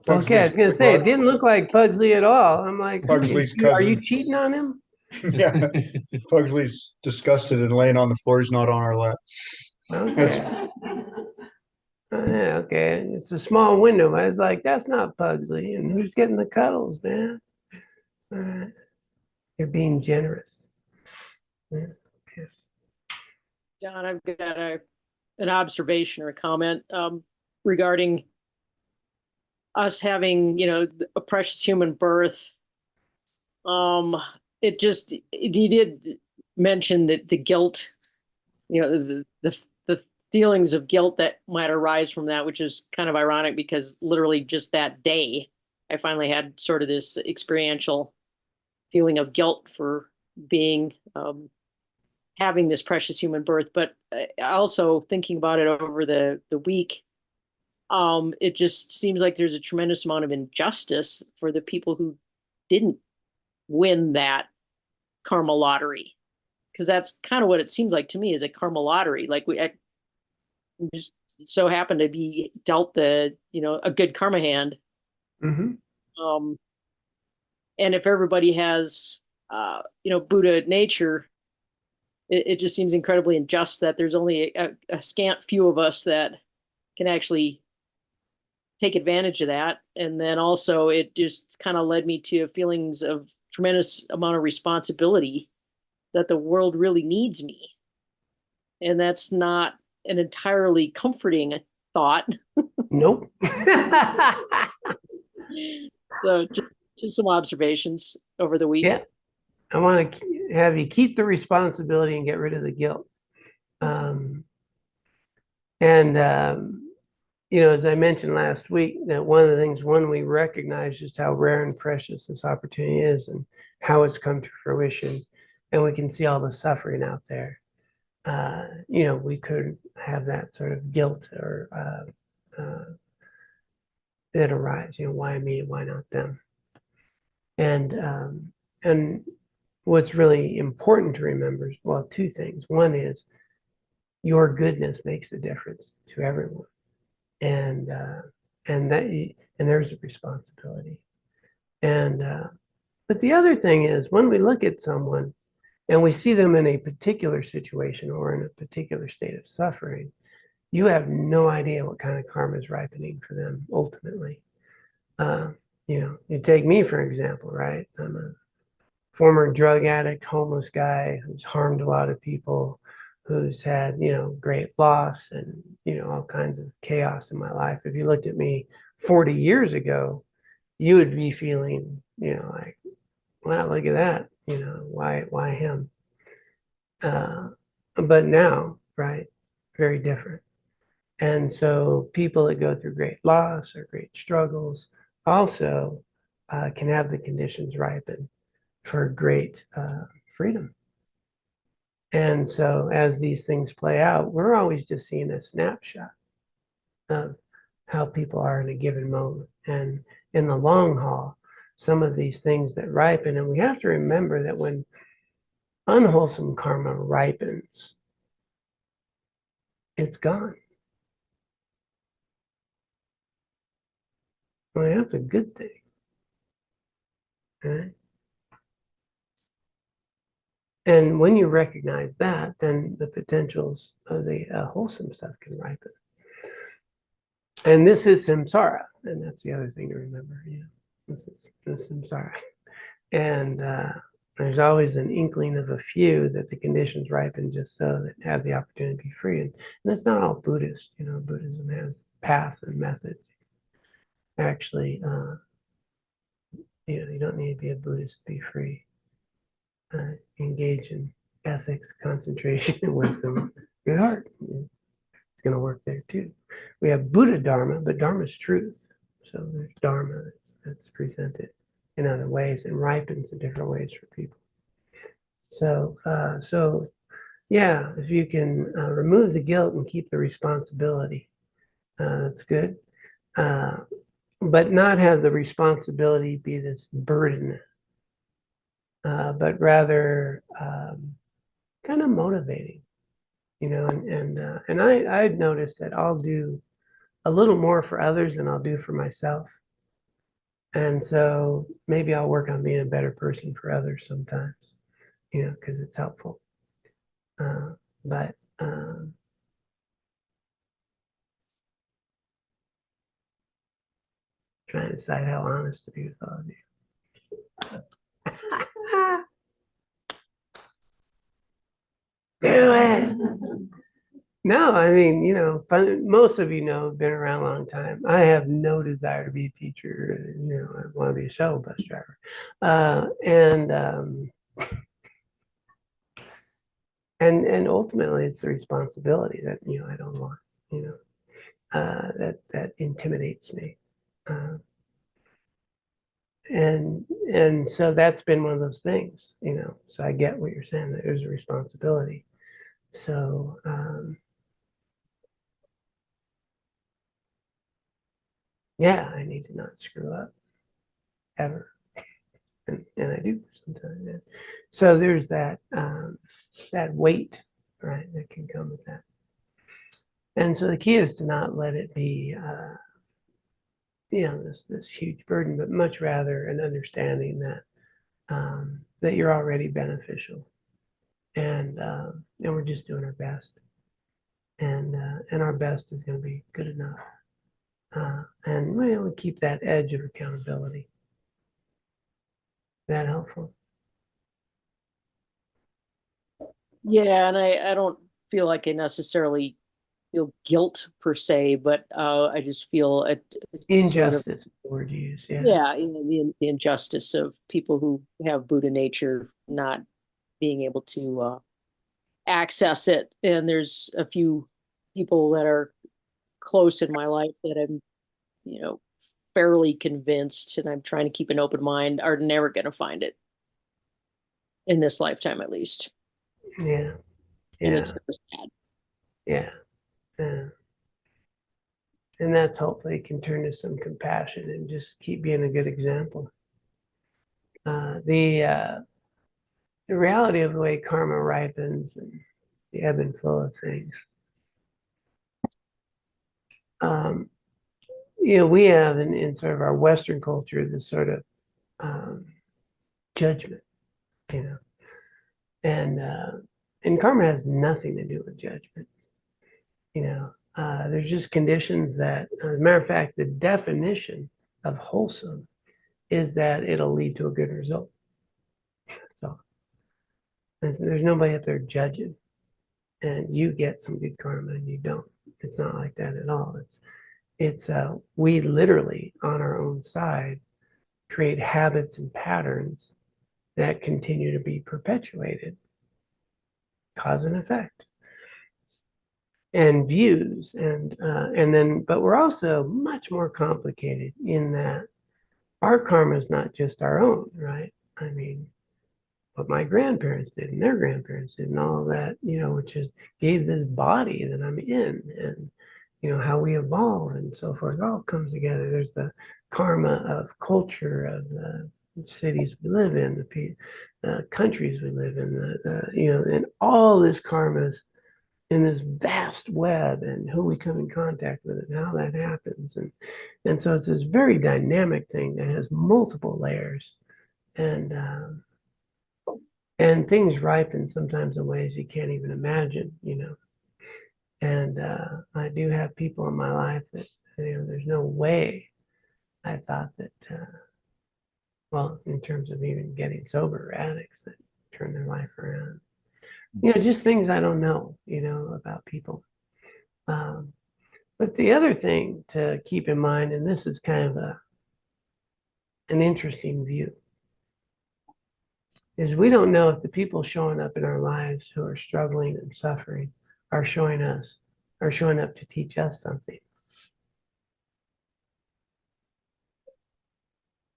Okay, I was going to say, it didn't look like Pugsley at all. I'm like, Pugsley's are you cousin. cheating on him? Yeah, Pugsley's disgusted and laying on the floor. He's not on our lap. Okay. Yeah, okay. It's a small window. I was like, that's not Pugsley. And who's getting the cuddles, man? All right. You're being generous. Yeah. Okay. John, I've got an observation or a comment regarding us having, a precious human birth. You did mention that the guilt, the feelings of guilt that might arise from that, which is kind of ironic because literally just that day, I finally had sort of this experiential feeling of guilt for being having this precious human birth. But also thinking about it over the week, it just seems like there's a tremendous amount of injustice for the people who didn't win that karma lottery, because that's kind of what it seems like to me, is a karma lottery. Like I just so happen to be dealt a good karma hand. Mm-hmm. And if everybody has Buddha nature, it just seems incredibly unjust that there's only a scant few of us that can actually take advantage of that. And then also it just kind of led me to feelings of tremendous amount of responsibility that the world really needs me. And that's not an entirely comforting thought. Nope. So just some observations over the week. Yeah. I want to have you keep the responsibility and get rid of the guilt. As I mentioned last week, that one of the things, we recognize just how rare and precious this opportunity is and how it's come to fruition. And we can see all the suffering out there. We could have that sort of guilt or that arise, why me, why not them? And what's really important to remember is, well, two things. One is your goodness makes a difference to everyone. And there's a responsibility. But the other thing is, when we look at someone and we see them in a particular situation or in a particular state of suffering, you have no idea what kind of karma is ripening for them ultimately. You take me for example, right? I'm a former drug addict, homeless guy who's harmed a lot of people, who's had, great loss and, all kinds of chaos in my life. If you looked at me 40 years ago, you would be feeling, like, wow, look at that, why him? But now, right, very different. And so people that go through great loss or great struggles also can have the conditions ripen for great freedom. And so as these things play out, we're always just seeing a snapshot of how people are in a given moment. And in the long haul, some of these things that ripen, and we have to remember that when unwholesome karma ripens, it's gone. Well, that's a good thing, right? And when you recognize that, then the potentials of the wholesome stuff can ripen. And this is samsara, and that's the other thing to remember. This is samsara, and there's always an inkling of a few that the conditions ripen just so that have the opportunity to be free. And that's not all Buddhist. Buddhism has path and method. Actually, you don't need to be a Buddhist to be free. Engage in ethics, concentration, and wisdom. Good heart. It's going to work there too. We have Buddha Dharma, but Dharma is truth. So there's Dharma that's presented in other ways and ripens in different ways for people. So, yeah, if you can remove the guilt and keep the responsibility, that's good. But not have the responsibility be this burden, but rather kind of motivating, and I'd noticed that I'll do a little more for others than I'll do for myself. And so maybe I'll work on being a better person for others sometimes, because it's helpful. But trying to decide how honest to be with all of you. Do it. No, I mean, most of have been around a long time. I have no desire to be a teacher. I want to be a shuttle bus driver. And ultimately, it's the responsibility that I don't want. That intimidates me. And so that's been one of those things. So I get what you're saying, that there's a responsibility. So yeah, I need to not screw up ever, and I do sometimes. Yeah. So there's that weight, right, that can come with that. And so the key is to not let it be, this huge burden, but much rather an understanding that that you're already beneficial, and we're just doing our best, and our best is going to be good enough, and we keep that edge of accountability. That helpful? Yeah, and I don't feel like I necessarily feel guilt per se, but I just feel Injustice, the word you use. Yeah, the injustice of people who have Buddha nature not being able to access it. And there's a few people that are close in my life that I'm, fairly convinced, and I'm trying to keep an open mind, are never going to find it in this lifetime, at least. Yeah. And it's very sad. Yeah. And that's hopefully can turn to some compassion and just keep being a good example. The reality of the way karma ripens and the ebb and flow of things. We have in sort of our Western culture this sort of judgment, and karma has nothing to do with judgment. There's just conditions that, as a matter of fact, the definition of wholesome is that it'll lead to a good result. So there's nobody up there judging, and you get some good karma and you don't. It's not like that at all. It's we literally on our own side create habits and patterns that continue to be perpetuated, cause and effect, and views, and then, but we're also much more complicated in that our karma is not just our own, right? I mean, what my grandparents did and their grandparents did and all of that, which is gave this body that I'm in, and how we evolve and so forth, it all comes together. There's the karma of culture, of the cities we live in, the countries we live in, and all this karma's in this vast web, and who we come in contact with and how that happens. And so it's this very dynamic thing that has multiple layers, and things ripen sometimes in ways you can't even imagine, And I do have people in my life that, there's no way I thought that, well, in terms of even getting sober, addicts that turn their life around. Just things I don't know, about people. But the other thing to keep in mind, and this is kind of an interesting view, is we don't know if the people showing up in our lives who are struggling and suffering are showing up to teach us something.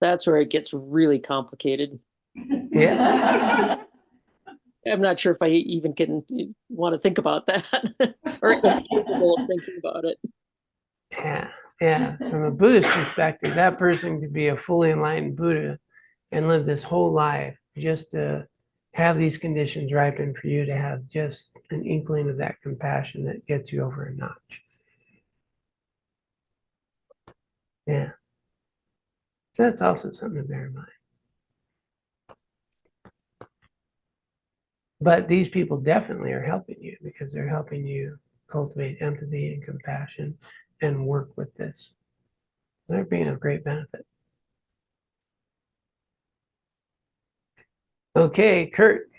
That's where it gets really complicated. Yeah. I'm not sure if I even want to think about that or am capable of thinking about it. Yeah. From a Buddhist perspective, that person could be a fully enlightened Buddha and live this whole life just to have these conditions ripen for you to have just an inkling of that compassion that gets you over a notch. Yeah. So that's also something to bear in mind. But these people definitely are helping you because they're helping you cultivate empathy and compassion and work with this. They're being of great benefit. Okay, Kurt.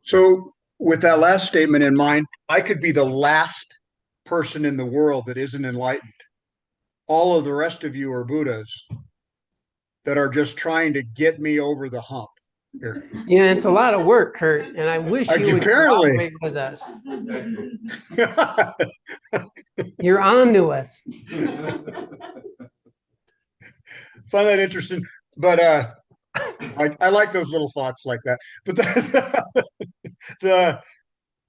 So with that last statement in mind, I could be the last person in the world that isn't enlightened. All of the rest of you are Buddhas that are just trying to get me over the hump here. It's a lot of work, Kurt, and I wish you would cooperate with us. You're on to us. Find that interesting, but I like those little thoughts like that. But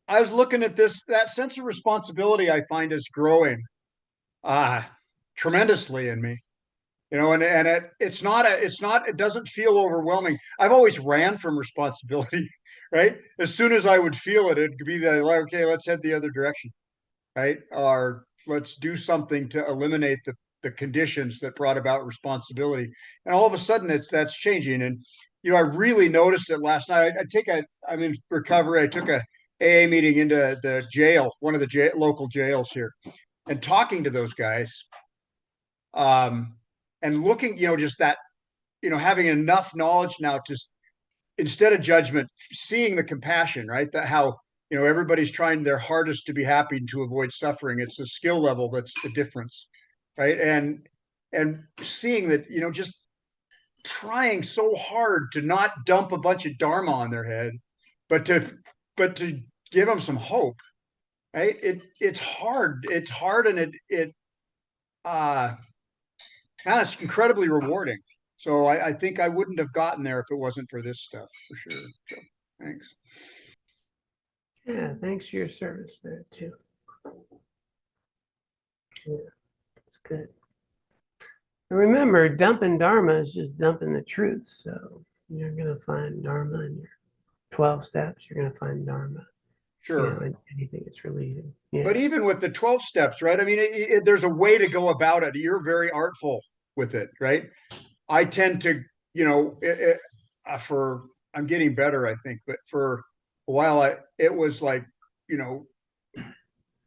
I was looking at that sense of responsibility I find is growing tremendously in me. And it doesn't feel overwhelming. I've always ran from responsibility, right? As soon as I would feel it, it'd be like, okay, let's head the other direction, right? Or let's do something to eliminate the conditions that brought about responsibility. And all of a sudden that's changing. And, I really noticed it last night. I'm in recovery. I took a AA meeting into the jail, one of the local jails here, and talking to those guys. And looking, just that, having enough knowledge now to, instead of judgment, seeing the compassion, right? That how, everybody's trying their hardest to be happy and to avoid suffering. It's the skill level that's the difference, right? And seeing that, just trying so hard to not dump a bunch of dharma on their head, but to give them some hope, right? It's hard. It's hard, and it's incredibly rewarding. So I think I wouldn't have gotten there if it wasn't for this stuff, for sure. So thanks. Yeah, thanks for your service there too. Yeah, that's good. And remember, dumping dharma is just dumping the truth. So you're going to find dharma in your 12 steps. You're going to find dharma. Sure. In anything it's related. Yeah. But even with the 12 steps, right? I mean, there's a way to go about it. You're very artful with it, right? I tend to, I'm getting better, I think, but for a while, it was like,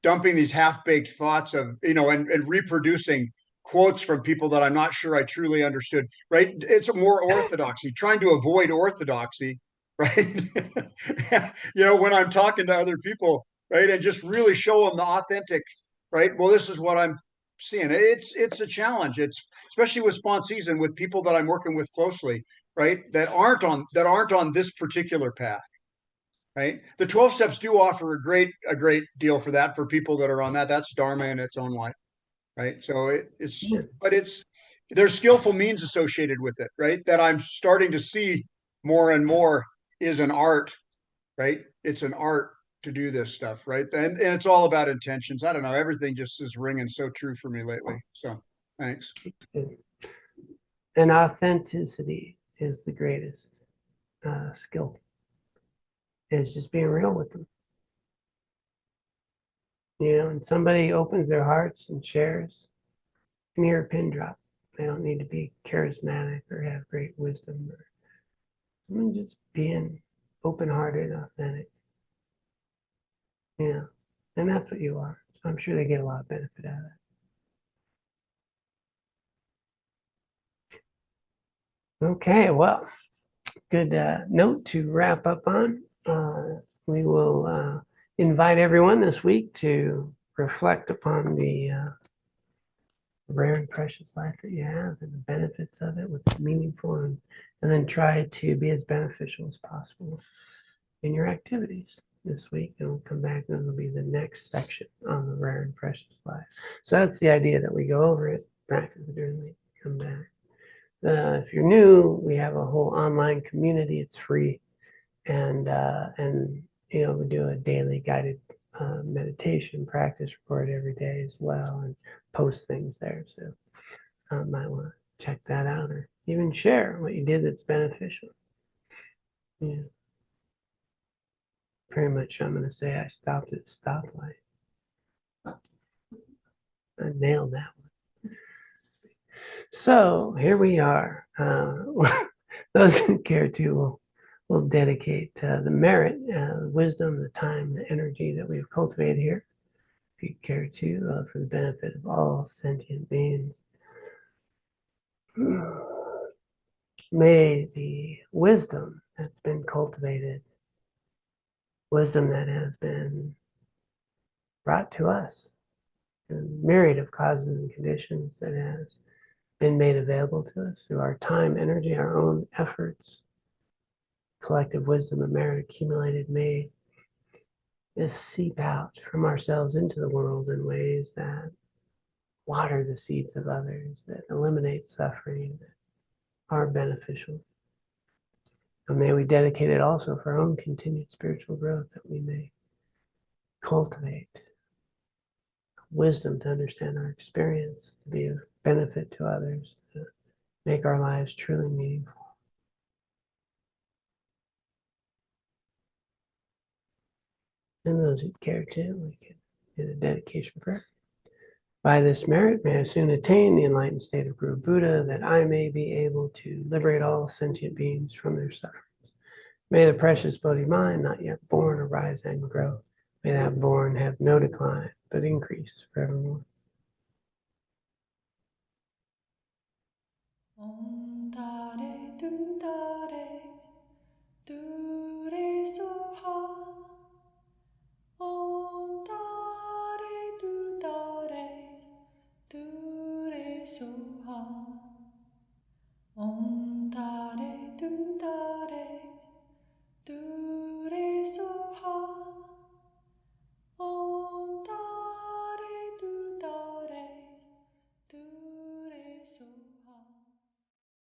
dumping these half-baked thoughts of, and reproducing quotes from people that I'm not sure I truly understood, right? It's a more orthodoxy, trying to avoid orthodoxy, right? When I'm talking to other people, right, and just really show them the authentic, right? Well, this is what I'm seeing. It's a challenge. It's especially with sponsees and with people that I'm working with closely, right? That aren't on this particular path, right? The 12 steps do offer a great deal for that for people that are on that. That's Dharma in its own right, right? So Yeah. but there's skillful means associated with it, right? That I'm starting to see more and more is an art, right? It's an art to do this stuff, right? And it's all about intentions. I don't know. Everything just is ringing so true for me lately. So thanks. And authenticity is the greatest skill. Is just being real with them. And somebody opens their hearts and shares, mere pin drop. They don't need to be charismatic or have great wisdom, or just being open-hearted and authentic. Yeah, and that's what you are. So I'm sure they get a lot of benefit out of it. Okay, well, good note to wrap up on. We will invite everyone this week to reflect upon the rare and precious life that you have and the benefits of it, what's meaningful, and then try to be as beneficial as possible in your activities this week. And we'll come back and it'll be the next section on the rare and precious life. So that's the idea, that we go over it, practice it during the week, come back. If you're new, we have a whole online community. It's free, and we do a daily guided meditation practice report every day as well, and post things there. So might want to check that out, or even share what you did that's beneficial. Yeah. Pretty much, I'm going to say I stopped at the stoplight. I nailed that one. So here we are. Those who care to will dedicate the merit, the wisdom, the time, the energy that we've cultivated here, if you care to, for the benefit of all sentient beings. May the wisdom that's been cultivated, wisdom that has been brought to us, a myriad of causes and conditions that has been made available to us through our time, energy, our own efforts, collective wisdom and merit accumulated, may this seep out from ourselves into the world in ways that water the seeds of others, that eliminate suffering, that are beneficial. And may we dedicate it also for our own continued spiritual growth, that we may cultivate wisdom to understand our experience, to be of benefit to others, to make our lives truly meaningful. And those who care to, we can do the dedication prayer. By this merit, may I soon attain the enlightened state of Guru Buddha, that I may be able to liberate all sentient beings from their sufferings. May the precious Bodhi mind, not yet born, arise and grow. May that born have no decline, but increase forevermore. Om Tare Tu Tare Tu Re Soha. Om Tare Tu Tare Tu Re Soha. Om Tare Tu Tare Tu